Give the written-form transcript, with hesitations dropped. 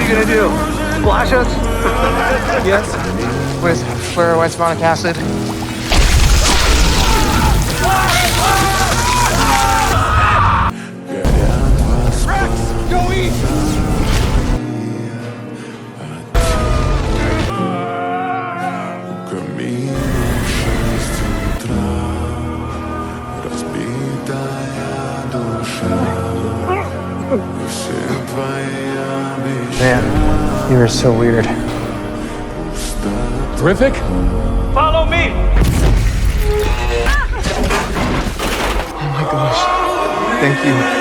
you gonna do? Splash us? Yes. With fluoroisomonic acid. Rex, go eat! Kamin разбитая душа. Все твоя мечта. Man, you are so weird. Terrific? Follow me! Oh my gosh. Thank you.